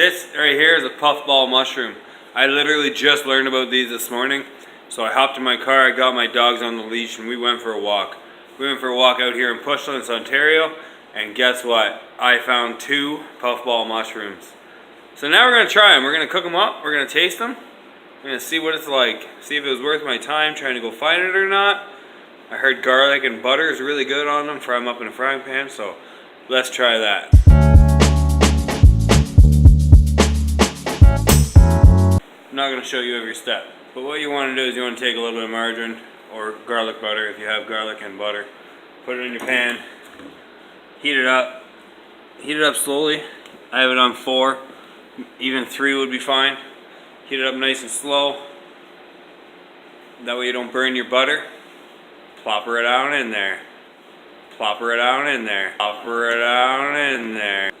This right here is a puffball mushroom. I literally just learned about these this morning. So I hopped in my car, I got my dogs on the leash, and we went for a walk. We went for a walk out here in Pushlands, Ontario, and guess what? I found 2 puffball mushrooms. So now we're going to try them. We're going to cook them up, we're going to taste them. We're going to see what it's like. See if it was worth my time trying to go find it or not. I heard garlic and butter is really good on them. Fry them up in a frying pan, so let's try that. I'm not going to show you every step, but what you want to do is you want to take a little bit of margarine or garlic butter if you have garlic and butter. Put it in your pan, heat it up slowly. I have it on 4, even 3 would be fine. Heat it up nice and slow, that way you don't burn your butter. Plopper it down in there, plopper it down in there, plopper it down in there.